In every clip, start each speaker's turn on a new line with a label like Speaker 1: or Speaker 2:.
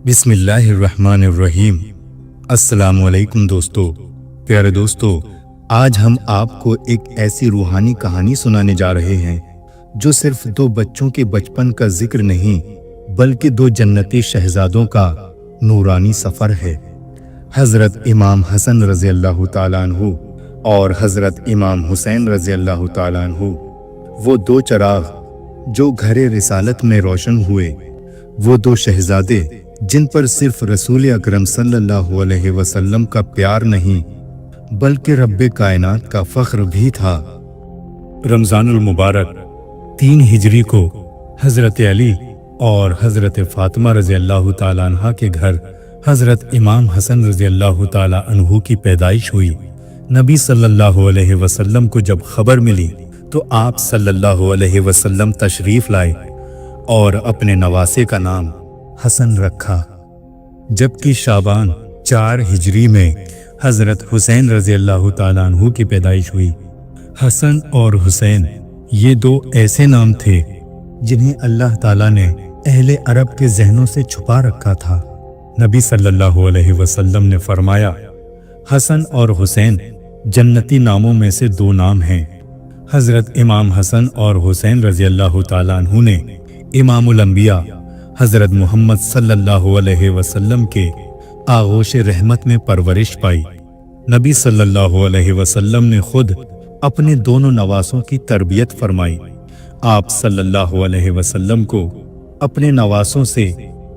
Speaker 1: बिस्मिल्लाहिर्रहमानिर्रहीम। अस्सलामुअलैकुम दोस्तों। प्यारे दोस्तों, आज हम आपको एक ऐसी रूहानी कहानी सुनाने जा रहे हैं जो सिर्फ दो बच्चों के बचपन का जिक्र नहीं बल्कि दो जन्नती शहजादों का नूरानी सफ़र है। हज़रत इमाम हसन रज़ी अल्लाह ताला अन्हु और हज़रत इमाम हुसैन रज़ी अल्लाह ताला अन्हु, वो दो चराग जो घरे रिसालत में रोशन हुए, वो दो शहजादे जिन पर सिर्फ रसूल अकरम सल्लल्लाहु अलैहि वसल्लम का प्यार नहीं बल्कि रब्बे कायनात का फ़ख्र भी था। रमज़ानुल मुबारक 3 हिजरी को हज़रत अली और हज़रत फ़ातिमा रज़ी अल्लाह ताला अन्हा के घर हज़रत इमाम हसन रज़ी अल्लाह ताला अन्हु की पैदाइश हुई। नबी सल्लल्लाहु अलैहि वसल्लम को जब खबर मिली तो आप सल्लल्लाहु अलैहि वसल्लम तशरीफ़ लाए और अपने नवासे का नाम हसन रखा। जबकि शाबान 4 हिजरी में हज़रत हुसैन रज़ी अल्लाह ताला अन्हु की पैदाइश हुई। हसन और हुसैन ये दो ऐसे नाम थे जिन्हें अल्लाह ताला ने अहले अरब के जहनों से छुपा रखा था। नबी सल्लल्लाहु अलैहि वसल्लम ने फरमाया, हसन और हुसैन जन्नती नामों में से 2 नाम हैं। हज़रत इमाम हसन और हुसैन रज़ी अल्लाह ताला अन्हु ने इमामुल अंबिया हज़रत मोहम्मद सल्लल्लाहु अलैहि वसल्लम के आगोश रहमत में परवरिश पाई। नबी सल्लल्लाहु अलैहि वसल्लम ने खुद अपने दोनों नवासों की तरबियत फरमाई। आप सल्लल्लाहु अलैहि वसल्लम को अपने नवासों से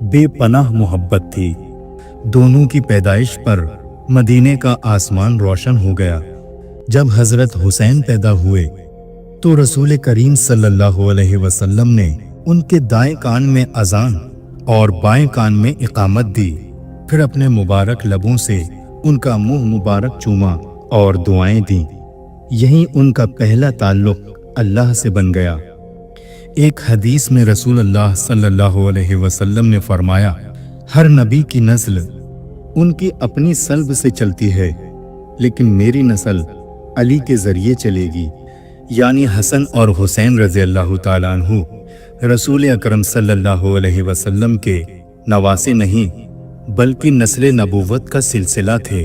Speaker 1: बेपनाह मोहब्बत थी। दोनों की पैदाइश पर मदीने का आसमान रोशन हो गया। जब हज़रत हुसैन पैदा हुए तो रसूल करीम सल्लल्लाहु अलैहि वसल्लम ने उनके दाएं कान में अजान और बाएं कान में इकामत दी। फिर अपने मुबारक लबों से उनका मुंह मुबारक चूमा और दुआएं दी। यही उनका पहला ताल्लुक अल्लाह से बन गया। एक हदीस में रसूल अल्लाह सल्लल्लाहु अलैहि वसल्लम ने फरमाया, हर नबी की नस्ल उनकी अपनी सल्ब से चलती है, लेकिन मेरी नस्ल अली के जरिए चलेगी। यानी हसन और हुसैन रज़ी अल्लाह ताला अन्हु रसूल अकरम सल्लल्लाहु अलैहि वसल्लम के नवासे नहीं बल्कि नस्ल नबूवत का सिलसिला थे।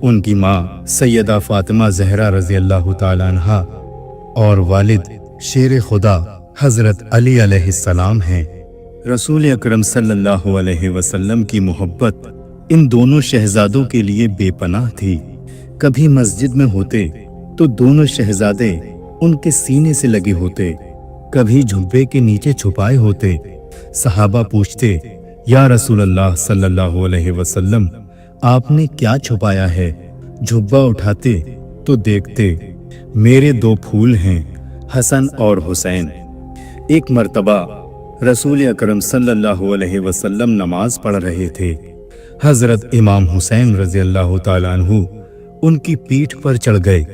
Speaker 1: उनकी माँ सैयदा फ़ातिमा ज़हरा रज़ी अल्लाह ताला अन्हा और वालिद शेर खुदा हज़रत अली अलैहिस्सलाम हैं। रसूल अकरम सल्लल्लाहु अलैहि वसल्लम की मोहब्बत इन दोनों शहजादों के लिए बेपनाह थी। कभी मस्जिद में होते तो दोनों शहजादे उनके सीने से लगे होते, कभी झुब्बे के नीचे छुपाए होते। सहाबा पूछते, या रसूल अल्लाह सल्लल्लाहु अलैहि वसल्लम, आपने क्या छुपाया है? झुब्बा उठाते तो देखते मेरे 2 फूल हैं, हसन और हुसैन। एक मर्तबा रसूल अकरम सल्लल्लाहु अलैहि वसल्लम नमाज पढ़ रहे थे। हज़रत इमाम हुसैन रज़ी अल्लाह ताला अन्हु उनकी पीठ पर चढ़ गए।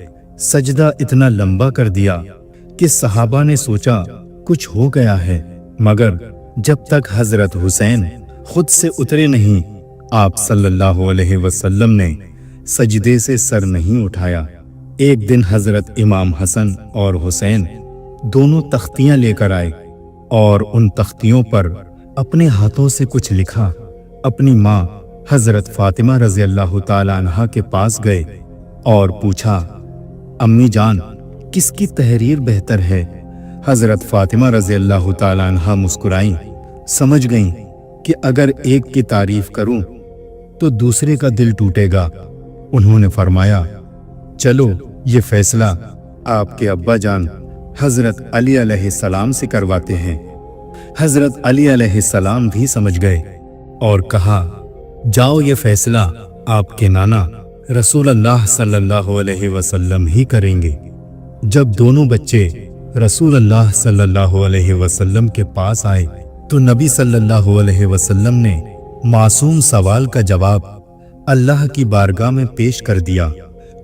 Speaker 1: सजदा इतना लंबा कर दिया कि सहाबा ने सोचा कुछ हो गया है, मगर जब तक हज़रत हुसैन खुद से उतरे नहीं, आप सल्लल्लाहु अलैहि वसल्लम ने सजदे से सर नहीं उठाया। एक दिन हज़रत इमाम हसन और हुसैन दोनों तख्तियां लेकर आए और उन तख्तियों पर अपने हाथों से कुछ लिखा। अपनी माँ हज़रत फ़ातिमा रज़ी अल्लाह ताला अन्हा के पास गए और पूछा, अम्मी जान, किसकी तहरीर बेहतर है? हज़रत फ़ातिमा रज़ी अल्लाह ताला अन्हा मुस्कुराईं। समझ गईं कि अगर एक की तारीफ करूं तो दूसरे का दिल टूटेगा। उन्होंने फरमाया, चलो ये फैसला आपके अब्बा जान हज़रत अली अलैहिस्सलाम से करवाते हैं। हज़रत अली अलैहिस्सलाम भी समझ गए और कहा, जाओ ये फैसला आपके नाना रसूल अल्लाह सल्लल्लाहु अलैहि वसल्लम ही करेंगे। जब दोनों बच्चे रसूल अल्लाह सल्लल्लाहु अलैहि वसल्लम के पास आए तो नबी सल्लल्लाहु अलैहि वसल्लम ने मासूम सवाल का जवाब अल्लाह की बारगाह में पेश कर दिया।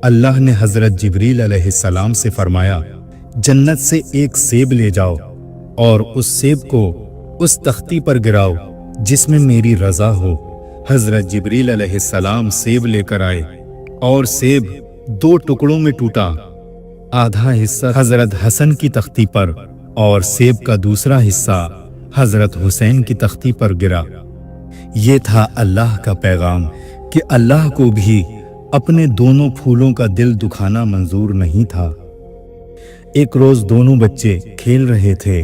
Speaker 1: अल्लाह ने हज़रत जिब्रील अलैहिस्सलाम से फरमाया, जन्नत से एक सेब ले जाओ और उस सेब को उस तख्ती पर गिराओ जिसमें मेरी रज़ा हो। हज़रत जिब्रील अलैहिस्सलाम सेब लेकर आए और सेब 2 टुकड़ों में टूटा। आधा हिस्सा हज़रत हसन की तख्ती पर और सेब का दूसरा हिस्सा हज़रत हुसैन की तख्ती पर गिरा। ये था अल्लाह का पैगाम कि अल्लाह को भी अपने दोनों फूलों का दिल दुखाना मंजूर नहीं था। एक रोज दोनों बच्चे खेल रहे थे।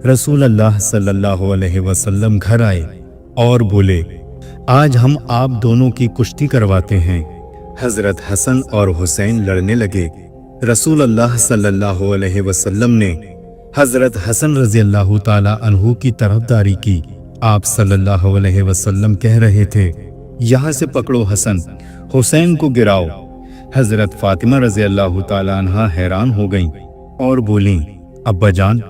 Speaker 1: रसूल अल्लाह सल्लल्लाहु अलैहि वसल्लम घर आए और बोले, आज हम आप दोनों की कुश्ती करवाते हैं। हजरत हसन और हुसैन लड़ने लगे। रसूल अल्लाह सल्लल्लाहु अलैहि वसल्लम ने हजरत हसन रजी अल्लाह ताला अन्हु की तरफदारी की। आप सल्लल्लाहु अलैहि वसल्लम कह रहे थे, यहाँ से पकड़ो हसन, हुसैन को गिराओ। हजरत फातिमा रजी अल्लाह ताला अन्हा हैरान हो गईं और बोलीं, अब्बा जान,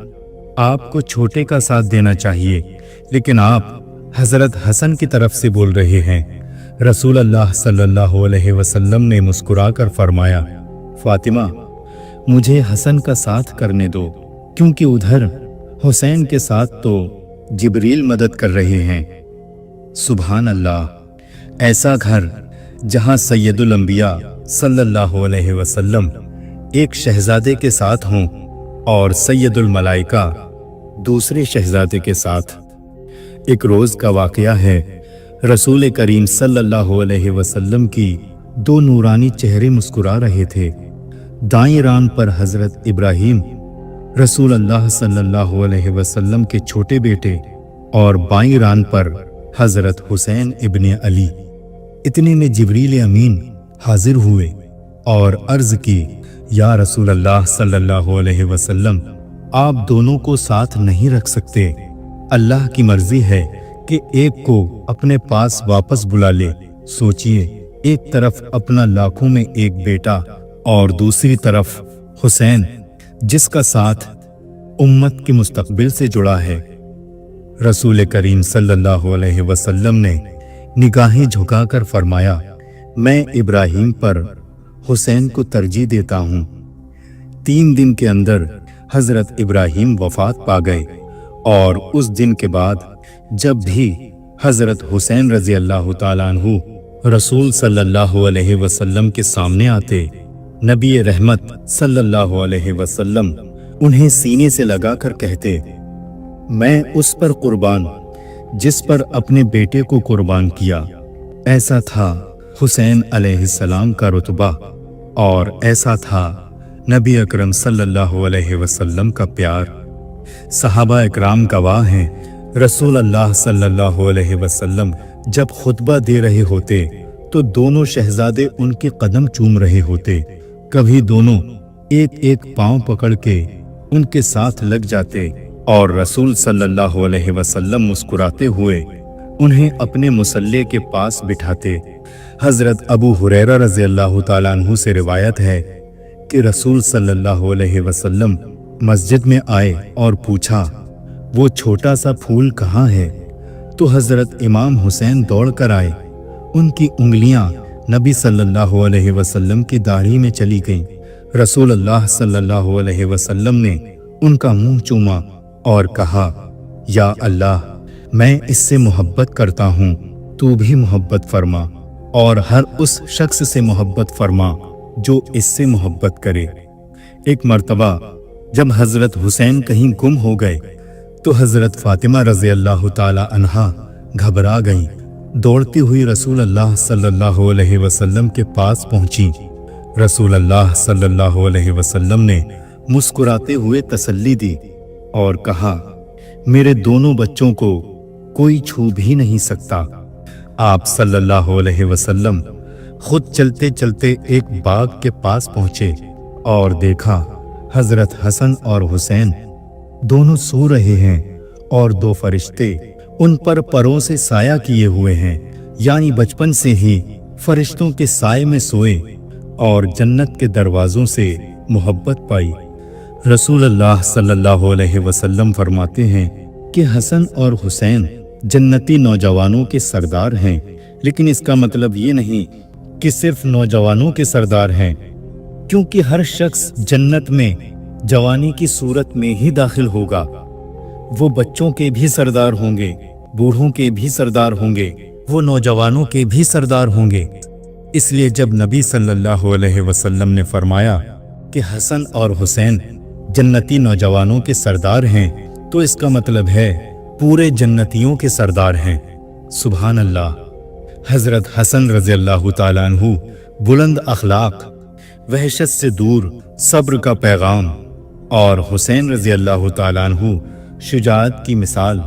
Speaker 1: आपको छोटे का साथ देना चाहिए, लेकिन आप हजरत हसन की तरफ से बोल रहे हैं। रसूल अल्लाह सल्लल्लाहु अलैहि वसल्लम ने मुस्कुराकर फरमाया, फातिमा, मुझे हसन का साथ करने दो, क्योंकि उधर हुसैन के साथ तो जिब्रील मदद कर रहे हैं। सुभान अल्लाह, ऐसा घर जहां सैयदुल अंबिया सल्लल्लाहु अलैहि वसल्लम एक शहजादे के साथ हों और सैयदुल मलाइका दूसरे शहजादे के साथ। एक रोज का वाकया है। रसूल करीम सल्लल्लाहु अलैहि वसल्लम की दो नूरानी चेहरे मुस्कुरा रहे थे। दाईं रान पर हजरत इब्राहीम रसूल अल्लाह सल्लल्लाहु अलैहि वसल्लम के छोटे बेटे और बाईं रान पर हजरत हुसैन इब्ने अली। इतने में जिब्रील अमीन हाजिर हुए और अर्ज की, या रसूल अल्लाह सल्लल्लाहु अलैहि वसल्लम, आप दोनों को साथ नहीं रख सकते। अल्लाह की मर्जी है कि एक को अपने पास वापस बुला ले। सोचिए, एक तरफ अपना लाखों में एक बेटा और दूसरी तरफ हुसैन, जिसका साथ उम्मत के मुस्तकबिल से जुड़ा है। रसूल करीम सल्लल्लाहु अलैहि वसल्लम ने निगाहें झुकाकर फरमाया, मैं इब्राहीम पर हुसैन को तरजीह देता हूँ। 3 दिन के अंदर हजरत इब्राहीम वफात पा गए और उस दिन के बाद जब भी हजरत हुसैन रजी अल्लाह ताला अन्हु रसूल सल्लल्लाहु अलैहि वसल्लम के सामने आते, नबी रहमत सल्लल्लाहु अलैहि वसल्लम उन्हें सीने से लगाकर कहते, मैं उस पर कुर्बान जिस पर अपने बेटे को कुर्बान किया। ऐसा था हुसैन अलैहिस्सलाम का रुतबा और ऐसा था नबी अकरम सल्लल्लाहु अलैहि वसल्लम का प्यार। सहाबा इकराम गवाह हैं, रसूल अल्लाह सल्लल्लाहु अलैहि वसल्लम जब खुतबा दे रहे होते तो दोनों शहजादे उनके कदम चूम रहे होते। कभी दोनों एक एक पांव पकड़ के उनके साथ लग जाते और रसूल सल्लल्लाहु अलैहि वसल्लम मुस्कुराते हुए उन्हें अपने मुसल्ले के पास बिठाते। हजरत अबू हुरैरा रज़ी अल्लाह ताला अन्हु से रिवायत है कि रसूल सल्लल्लाहु अलैहि वसल्लम मस्जिद में आए और पूछा, वो छोटा सा फूल कहाँ है? तो हजरत इमाम हुसैन दौड़ कर आए। उनकी उंगलियां नबी सल्लल्लाहु अलैहि वसल्लम की दाढ़ी में चली गईं। रसूल अल्लाह सल्लल्लाहु अलैहि वसल्लम ने उनका मुंह चूमा और कहा, या अल्लाह, मैं इससे मोहब्बत करता हूँ, तू भी मोहब्बत फरमा और हर उस शख्स से मोहब्बत फरमा जो इससे मोहब्बत करे। एक मर्तबा जब हजरत हुसैन कहीं गुम हो गए तो हजरत फातिमा रज़ी अल्लाह ताला अन्हा घबरा गईं। दौड़ती हुई रसूल अल्लाह सल्लल्लाहु अलैहि वसल्लम के पास पहुंची। रसूल अल्लाह सल्लल्लाहु अलैहि वसल्लम ने मुस्कुराते हुए तसल्ली दी और कहा, मेरे दोनों बच्चों को कोई छू भी नहीं सकता। आप सल्लल्लाहु अलैहि वसल्लम खुद चलते चलते एक बाग के पास पहुंचे और देखा हजरत हसन और हुसैन दोनों सो रहे हैं और दो फरिश्ते उन पर परों से साया किए हुए हैं, यानी बचपन से ही फरिश्तों के साए में सोए और जन्नत के दरवाजों से मोहब्बत पाई। रसूल अल्लाह सल्लल्लाहु अलैहि वसल्लम फरमाते हैं कि हसन और हुसैन जन्नती नौजवानों के सरदार हैं, लेकिन इसका मतलब ये नहीं कि सिर्फ नौजवानों के सरदार हैं, क्योंकि हर शख्स जन्नत में जवानी की सूरत में ही दाखिल होगा। वो बच्चों के भी सरदार होंगे, बूढ़ों के भी सरदार होंगे, वो नौजवानों के भी सरदार होंगे। इसलिए जब नबी सल्लल्लाहु अलैहि वसल्लम ने फरमाया कि हसन और हुसैन जन्नती नौजवानों के सरदार हैं, तो इसका मतलब है पूरे जन्नतियों के सरदार हैं। सुभान अल्लाह। हजरत हसन रज़ी अल्लाह ताला अन्हु बुलंद अखलाक, वहशत से दूर सब्र का पैगाम, और हुसैन रज़ी अल्लाह ताला अन्हु शुजाअत की मिसाल,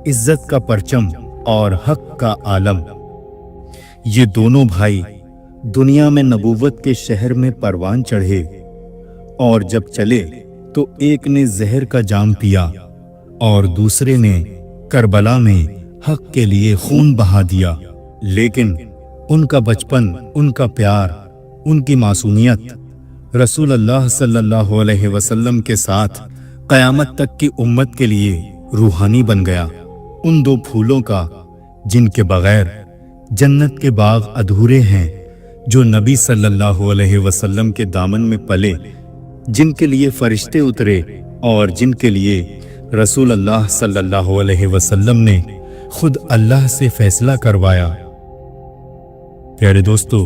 Speaker 1: इज्जत का परचम और हक का आलम। ये दोनों भाई दुनिया में नबूवत के शहर में परवान चढ़े, और जब चले तो एक ने जहर का जाम पिया और दूसरे ने करबला में हक के लिए खून बहा दिया। लेकिन उनका बचपन, उनका प्यार, उनकी मासूमियत रसूल अल्लाह सल्लल्लाहु अलैहि वसल्लम के साथ क़यामत तक की उम्मत के लिए रूहानी बन गया। उन दो फूलों का जिनके बगैर जन्नत के बाग अधूरे हैं, जो नबी सल्लल्लाहु अलैहि वसल्लम के दामन में पले, जिनके लिए फरिश्ते उतरे और जिनके लिए रसूल अल्लाह सल्लल्लाहु अलैहि वसल्लम ने खुद अल्लाह से फैसला करवाया। प्यारे दोस्तों,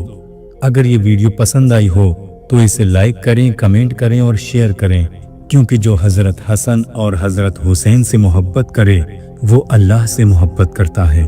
Speaker 1: अगर ये वीडियो पसंद आई हो तो इसे लाइक करें, कमेंट करें और शेयर करें, क्योंकि जो हजरत हसन और हजरत हुसैन से मोहब्बत करे वो अल्लाह से मोहब्बत करता है।